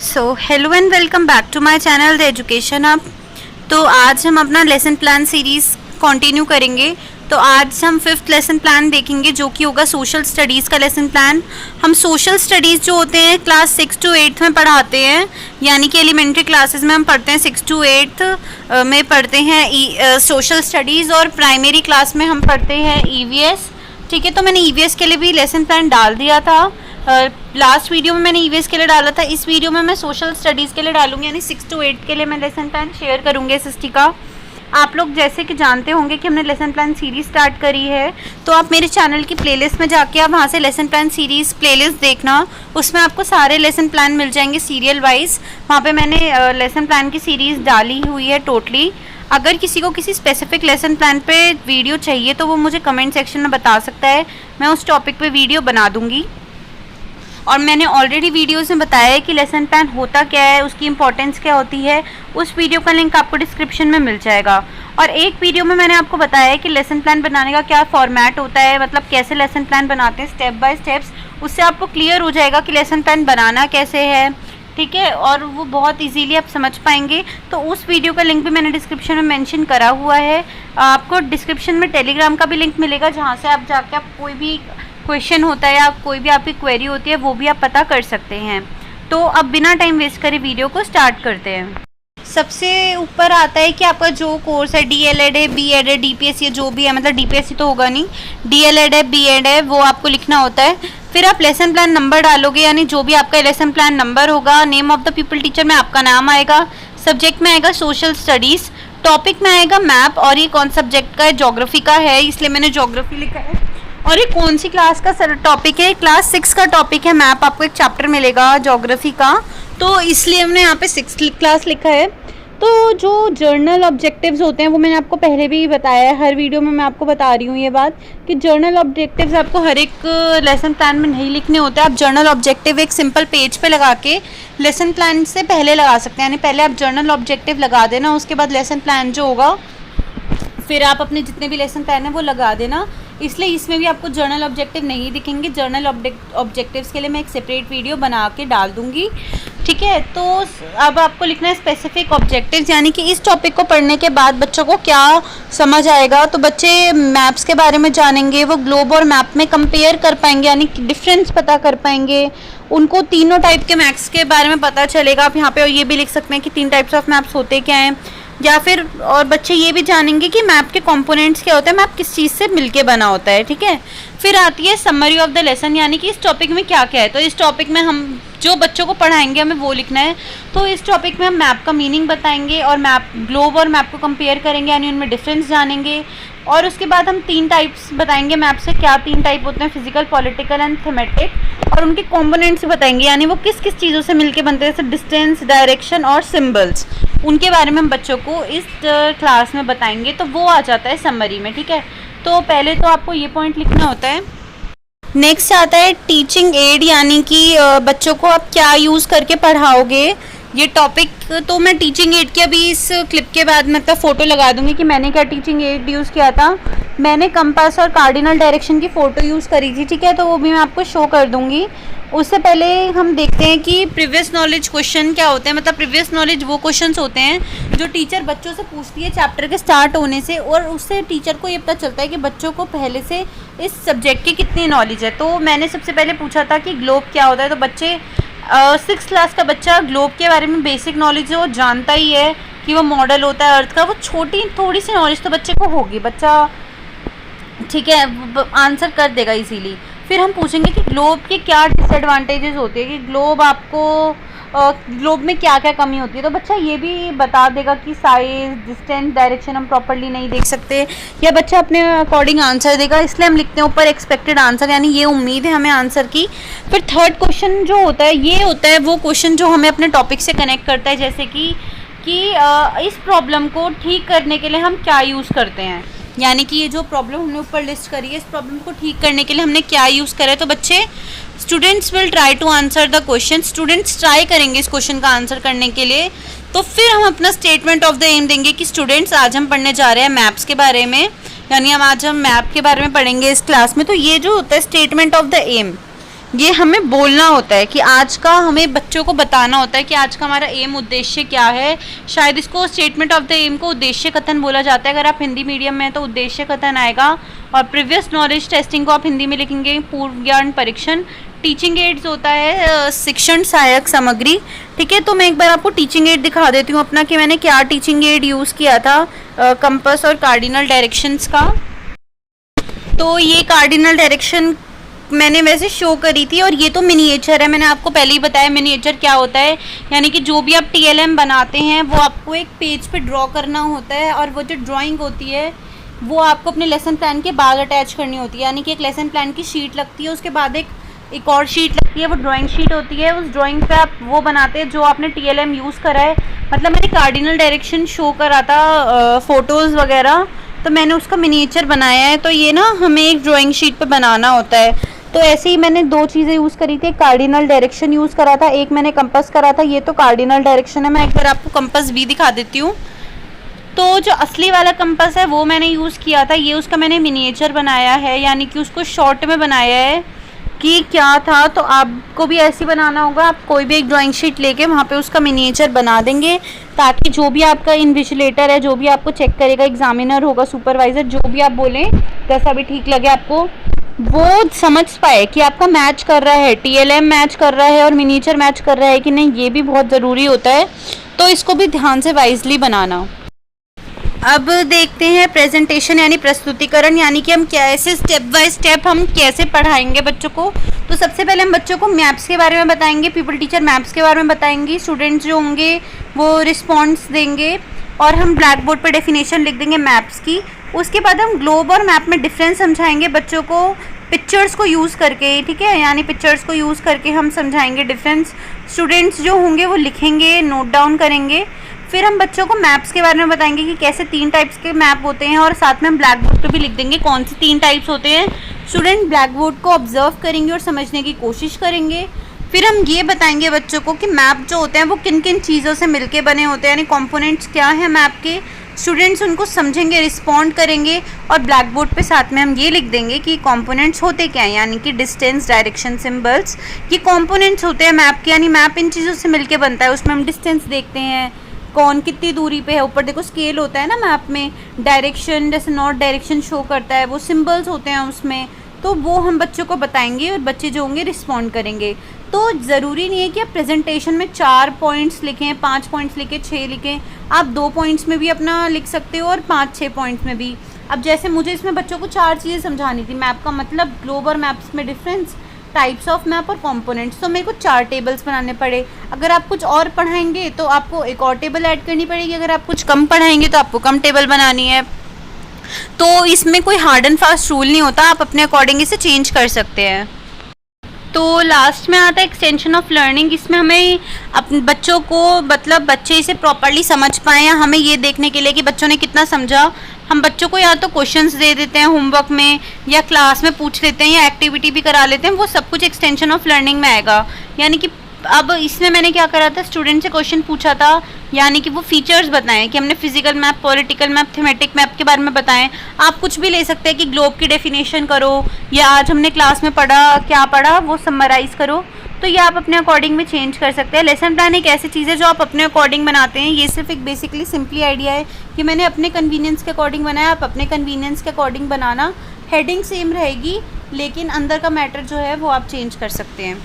Hello and welcome back to my channel the education hub. तो आज हम अपना लेसन प्लान सीरीज़ कंटिन्यू करेंगे। तो आज हम 5th लेसन प्लान देखेंगे जो कि होगा सोशल स्टडीज़ का लेसन प्लान। हम सोशल स्टडीज़ जो होते हैं क्लास 6 to 8 में पढ़ाते हैं, यानी कि एलिमेंट्री क्लासेस में हम पढ़ते हैं 6 to 8 में पढ़ते हैं सोशल स्टडीज़, और प्राइमरी क्लास में हम पढ़ते हैं ईवीएस। ठीक है, तो मैंने ईवीएस के लिए भी लेसन प्लान डाल दिया था। लास्ट वीडियो में मैंने ईवीएस के लिए डाला था, इस वीडियो में मैं सोशल स्टडीज़ के लिए डालूंगी, यानी 6 to 8 के लिए मैं लेसन प्लान शेयर करूंगी एसएसटी का। आप लोग जैसे कि जानते होंगे कि हमने लेसन प्लान सीरीज़ स्टार्ट करी है, तो आप मेरे चैनल की प्लेलिस्ट में जाके आप वहाँ से लेसन प्लान सीरीज़ प्लेलिस्ट देखना, उसमें आपको सारे लेसन प्लान मिल जाएंगे सीरियल वाइज। वहाँ पे मैंने लेसन प्लान की सीरीज़ डाली हुई है टोटली। अगर किसी को किसी स्पेसिफिक लेसन प्लान पे वीडियो चाहिए तो वो मुझे कमेंट सेक्शन में बता सकता है, मैं उस टॉपिक पे वीडियो बना दूँगी। और मैंने ऑलरेडी वीडियोस में बताया है कि लेसन प्लान होता क्या है, उसकी इंपॉर्टेंस क्या होती है, उस वीडियो का लिंक आपको डिस्क्रिप्शन में मिल जाएगा। और एक वीडियो में मैंने आपको बताया है कि लेसन प्लान बनाने का क्या फॉर्मेट होता है, मतलब कैसे लेसन प्लान बनाते हैं स्टेप बाय स्टेप्स। उससे आपको क्लियर हो जाएगा कि लेसन प्लान बनाना कैसे है, ठीक है, और वो बहुत इजीली आप समझ पाएंगे। तो उस वीडियो का लिंक भी मैंने डिस्क्रिप्शन में मेंशन करा हुआ है। आपको डिस्क्रिप्शन में टेलीग्राम का भी लिंक मिलेगा, जहाँ से आप जाके आप कोई भी क्वेश्चन होता है या कोई भी आपकी क्वेरी होती है वो भी आप पता कर सकते हैं। तो अब बिना टाइम वेस्ट करे वीडियो को स्टार्ट करते हैं। सबसे ऊपर आता है कि आपका जो कोर्स है, डीएलएड है, बीएड है, डीपीएससी है, जो भी है, मतलब डीपीएससी तो होगा नहीं, डीएलएड है, बीएड है, वो आपको लिखना होता है। फिर आप लेसन प्लान नंबर डालोगे, यानी जो भी आपका लेसन प्लान नंबर होगा। Name of the people teacher में आपका नाम आएगा, सब्जेक्ट में आएगा सोशल स्टडीज़, टॉपिक में आएगा मैप, और ये कौन सब्जेक्ट का है, ज्योग्राफी का है, इसलिए मैंने ज्योग्राफी लिखा है। और ये कौन सी क्लास का टॉपिक है, क्लास 6 का टॉपिक है मैप। आपको एक चैप्टर मिलेगा ज्योग्राफी का, तो इसलिए हमने यहाँ पे 6th क्लास लिखा है। तो जो जर्नल ऑब्जेक्टिव्स होते हैं वो मैंने आपको पहले भी बताया है, हर वीडियो में मैं आपको बता रही हूँ ये बात कि जर्नल ऑब्जेक्टिव्स आपको हर एक लेसन प्लान में नहीं लिखने होते। आप जर्नल ऑब्जेक्टिव एक सिंपल पेज पे लगा के लेसन प्लान से पहले लगा सकते हैं, यानी पहले आप जर्नल ऑब्जेक्टिव लगा देना, उसके बाद लेसन प्लान जो होगा फिर आप अपने जितने भी लेसन प्लान है वो लगा देना। इसलिए इसमें भी आपको जर्नल ऑब्जेक्टिव नहीं दिखेंगे। जर्नल ऑब्जेक्टिव्स के लिए मैं एक सेपरेट वीडियो बना के डाल दूंगी, ठीक है। तो अब आपको लिखना है स्पेसिफिक ऑब्जेक्टिव्स, यानी कि इस टॉपिक को पढ़ने के बाद बच्चों को क्या समझ आएगा। तो बच्चे मैप्स के बारे में जानेंगे, वो ग्लोब और मैप में कंपेयर कर पाएंगे, यानी कि डिफरेंस पता कर पाएंगे। उनको तीनों टाइप के मैप्स के बारे में पता चलेगा। आप यहाँ पे ये भी लिख सकते हैं कि 3 टाइप्स ऑफ मैप्स होते क्या हैं, या फिर और बच्चे ये भी जानेंगे कि मैप के कंपोनेंट्स क्या होते हैं, मैप किस चीज़ से मिलके बना होता है, ठीक है। फिर आती है समरी ऑफ द लेसन, यानी कि इस टॉपिक में क्या क्या है। तो इस टॉपिक में हम जो बच्चों को पढ़ाएंगे हमें वो लिखना है। तो इस टॉपिक में हम मैप का मीनिंग बताएंगे और मैप ग्लोब और मैप को कंपेयर करेंगे, यानी उनमें डिफरेंस जानेंगे। और उसके बाद हम 3 टाइप्स बताएंगे मैप से, क्या 3 टाइप होते हैं, फिजिकल, पॉलिटिकल एंड थीमेटिक, और उनके कॉम्पोनेंट्स बताएंगे, यानी वो किस किस चीज़ों से मिलके बनते हैं, जैसे डिस्टेंस, डायरेक्शन और सिम्बल्स। उनके बारे में हम बच्चों को इस क्लास में बताएंगे। तो वो आ जाता है समरी में, ठीक है। तो पहले तो आपको ये पॉइंट लिखना होता है। नेक्स्ट आता है टीचिंग एड, यानी कि बच्चों को आप क्या यूज़ करके पढ़ाओगे ये टॉपिक। तो मैं टीचिंग एड की अभी इस क्लिप के बाद मतलब फ़ोटो लगा दूंगी कि मैंने क्या टीचिंग एड यूज़ किया था। मैंने कंपास और कार्डिनल डायरेक्शन की फ़ोटो यूज़ करी थी, ठीक है, तो वो भी मैं आपको शो कर दूंगी। उससे पहले हम देखते हैं कि प्रीवियस नॉलेज क्वेश्चन क्या होते हैं। मतलब प्रीवियस नॉलेज वो क्वेश्चंस होते हैं जो टीचर बच्चों से पूछती है चैप्टर के स्टार्ट होने से, और उससे टीचर को ये पता चलता है कि बच्चों को पहले से इस सब्जेक्ट की कितनी नॉलेज है। तो मैंने सबसे पहले पूछा था कि ग्लोब क्या होता है। तो बच्चे 6th क्लास का बच्चा ग्लोब के बारे में बेसिक नॉलेज है, वो जानता ही है कि वो मॉडल होता है अर्थ का। वो छोटी थोड़ी सी नॉलेज तो बच्चे को होगी, बच्चा ठीक है आंसर कर देगा इजीली। फिर हम पूछेंगे कि ग्लोब के क्या डिसएडवांटेजेस होते हैं, कि ग्लोब आपको ग्लोब में क्या क्या कमी होती है। तो बच्चा ये भी बता देगा कि साइज, डिस्टेंस, डायरेक्शन हम प्रॉपर्ली नहीं देख सकते, या बच्चा अपने अकॉर्डिंग आंसर देगा। इसलिए हम लिखते हैं ऊपर एक्सपेक्टेड आंसर, यानी ये उम्मीद है हमें आंसर की। फिर 3rd क्वेश्चन जो होता है, ये होता है वो क्वेश्चन जो हमें अपने टॉपिक से कनेक्ट करता है, जैसे कि इस प्रॉब्लम को ठीक करने के लिए हम क्या यूज़ करते हैं, यानी कि ये जो प्रॉब्लम हमने ऊपर लिस्ट करी है, इस प्रॉब्लम को ठीक करने के लिए हमने क्या यूज़ करा है। तो बच्चे students will try to answer the question, students try करेंगे इस क्वेश्चन का आंसर करने के लिए। तो फिर हम अपना स्टेटमेंट ऑफ द एम देंगे कि स्टूडेंट्स आज हम पढ़ने जा रहे हैं मैप्स के बारे में, यानी आज हम मैप के बारे में पढ़ेंगे इस क्लास में। तो ये जो होता है स्टेटमेंट ऑफ द एम, ये हमें बोलना होता है कि आज का हमें बच्चों को बताना होता है कि आज का हमारा एम उद्देश्य क्या है। शायद इसको स्टेटमेंट ऑफ द एम को उद्देश्य कथन बोला जाता है। अगर आप हिंदी मीडियम में हैं तो उद्देश्य कथन आएगा। और प्रीवियस नॉलेज टेस्टिंग को आप हिंदी में लिखेंगे पूर्व ज्ञान परीक्षण। टीचिंग एड्स होता है शिक्षण सहायक सामग्री। ठीक है, तो मैं एक बार आपको टीचिंग एड दिखा देती हूँ अपना कि मैंने क्या टीचिंग एड यूज़ किया था कंपास और कार्डिनल डायरेक्शंस का। तो ये कार्डिनल डायरेक्शन मैंने वैसे शो करी थी और ये तो मिनिएचर है। मैंने आपको पहले ही बताया मिनिएचर क्या होता है, यानी कि जो भी आप टीएलएम बनाते हैं वो आपको एक पेज पे ड्रॉ करना होता है और वो जो ड्राइंग होती है वो आपको अपने लेसन प्लान के बाद अटैच करनी होती है। यानी कि एक लेसन प्लान की शीट लगती है, उसके बाद एक और शीट लगती है, वो ड्राइंग शीट होती है। उस ड्राइंग पे आप वो बनाते हैं जो आपने टीएलएम यूज़ करा है। मतलब मैंने कार्डिनल डायरेक्शन शो करा था फ़ोटोज़ वगैरह, तो मैंने उसका मिनिएचर बनाया है। तो ये ना हमें एक ड्राइंग शीट पे बनाना होता है। तो ऐसे ही मैंने दो चीज़ें यूज़ करी थी, कार्डिनल डायरेक्शन यूज़ करा था, एक मैंने कंपास करा था। ये तो कार्डिनल डायरेक्शन है। मैं एक बार आपको कंपास भी दिखा देती हूँ। तो जो असली वाला कंपास है वो मैंने यूज़ किया था, ये उसका मैंने मिनिएचर बनाया है, यानी कि उसको शॉर्ट में बनाया है कि क्या था। तो आपको भी ऐसे बनाना होगा। आप कोई भी एक ड्राइंग शीट लेके वहाँ पे उसका मिनिएचर बना देंगे, ताकि जो भी आपका इन्विजिलेटर है, जो भी आपको चेक करेगा, एग्जामिनर होगा, सुपरवाइज़र, जो भी आप बोलें, जैसा भी ठीक लगे आपको, वो समझ पाए कि आपका मैच कर रहा है, टीएलएम मैच कर रहा है और मिनिएचर मैच कर रहा है कि नहीं। ये भी बहुत ज़रूरी होता है, तो इसको भी ध्यान से वाइजली बनाना। अब देखते हैं प्रेजेंटेशन यानी प्रस्तुतिकरण, यानी कि हम कैसे स्टेप बाय स्टेप हम कैसे पढ़ाएंगे बच्चों को। तो सबसे पहले हम बच्चों को मैप्स के बारे में बताएंगे, पीपल टीचर मैप्स के बारे में बताएंगी। स्टूडेंट्स जो होंगे वो रिस्पॉन्स देंगे और हम ब्लैक बोर्ड पर डेफिनेशन लिख देंगे मैप्स की। उसके बाद हम ग्लोब और मैप में डिफरेंस समझाएंगे बच्चों को पिक्चर्स को यूज़ करके। ठीक है, यानी पिक्चर्स को यूज़ करके हम समझाएंगे डिफरेंस। स्टूडेंट्स जो होंगे वो लिखेंगे, नोट डाउन करेंगे। फिर हम बच्चों को मैप्स के बारे में बताएंगे कि कैसे 3 टाइप्स के मैप होते हैं, और साथ में हम ब्लैक बोर्ड पे भी लिख देंगे कौन से 3 टाइप्स होते हैं। स्टूडेंट ब्लैक बोर्ड को ऑब्जर्व करेंगे और समझने की कोशिश करेंगे। फिर हम ये बताएंगे बच्चों को कि मैप जो होते हैं वो किन किन चीज़ों से मिलके बने होते हैं, यानी कंपोनेंट्स क्या हैं मैप के। स्टूडेंट्स उनको समझेंगे, रिस्पॉन्ड करेंगे, और ब्लैक बोर्ड पे साथ में हम ये लिख देंगे कि कंपोनेंट्स होते क्या हैं, यानी कि डिस्टेंस, डायरेक्शन, सिंबल्स, ये कंपोनेंट्स होते हैं मैप के। यानी मैप इन चीज़ों से मिलके बनता है। उसमें हम डिस्टेंस देखते हैं, कौन कितनी दूरी पे है, ऊपर देखो स्केल होता है ना मैप में, डायरेक्शन जैसे नॉर्थ डायरेक्शन शो करता है, वो सिंबल्स होते हैं उसमें। तो वो हम बच्चों को बताएंगे और बच्चे जो होंगे रिस्पॉन्ड करेंगे। तो ज़रूरी नहीं है कि आप प्रेजेंटेशन में 4 पॉइंट्स लिखें, 5 पॉइंट्स लिखें, 6 लिखें। आप 2 पॉइंट्स में भी अपना लिख सकते हो और 5-6 पॉइंट्स में भी। अब जैसे मुझे इसमें बच्चों को 4 चीज़ें समझानी थी, मैप का मतलब, ग्लोब और मैप्स में डिफरेंस, टाइप्स ऑफ मैप और कंपोनेंट्स, तो मेरे को 4 टेबल्स बनाने पड़े। अगर आप कुछ और पढ़ाएंगे तो आपको एक और टेबल ऐड करनी पड़ेगी। अगर आप कुछ कम पढ़ाएंगे तो आपको कम टेबल बनानी है। तो इसमें कोई हार्ड एंड फास्ट रूल नहीं होता, आप अपने अकॉर्डिंग इसे चेंज कर सकते हैं। तो लास्ट में आता है एक्सटेंशन ऑफ लर्निंग। इसमें हमें अपने बच्चों को, मतलब बच्चे इसे प्रॉपरली समझ पाएँ, हमें ये देखने के लिए कि बच्चों ने कितना समझा, हम बच्चों को या तो क्वेश्चंस दे देते हैं होमवर्क में, या क्लास में पूछ लेते हैं, या एक्टिविटी भी करा लेते हैं, वो सब कुछ एक्सटेंशन ऑफ लर्निंग में आएगा। यानी कि अब इसमें मैंने क्या करा था, स्टूडेंट से क्वेश्चन पूछा था, यानी कि वो फीचर्स बताएं कि हमने physical map, political map, thematic map के बारे में बताएं। आप कुछ भी ले सकते हैं कि ग्लोब की डेफिनेशन करो, या आज हमने क्लास में पढ़ा, क्या पढ़ा वो समराइज़ करो। तो ये आप अपने अकॉर्डिंग में चेंज कर सकते हैं। लेसन प्लान एक ऐसी चीज़ है जो आप अपने अकॉर्डिंग बनाते हैं। ये सिर्फ एक बेसिकली सिंपली आइडिया है कि मैंने अपने कन्वीनियंस के अकॉर्डिंग बनाया, आप अपने कन्वीनियंस के अकॉर्डिंग बनाना। हेडिंग सेम रहेगी, लेकिन अंदर का मैटर जो है वो आप चेंज कर सकते हैं।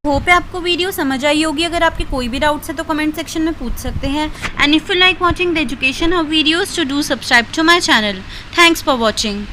होप है आपको वीडियो समझ आई होगी। अगर आपके कोई भी डाउट्स है तो कमेंट सेक्शन में पूछ सकते हैं। And if you like watching the education of videos, to do subscribe to my channel. Thanks for watching.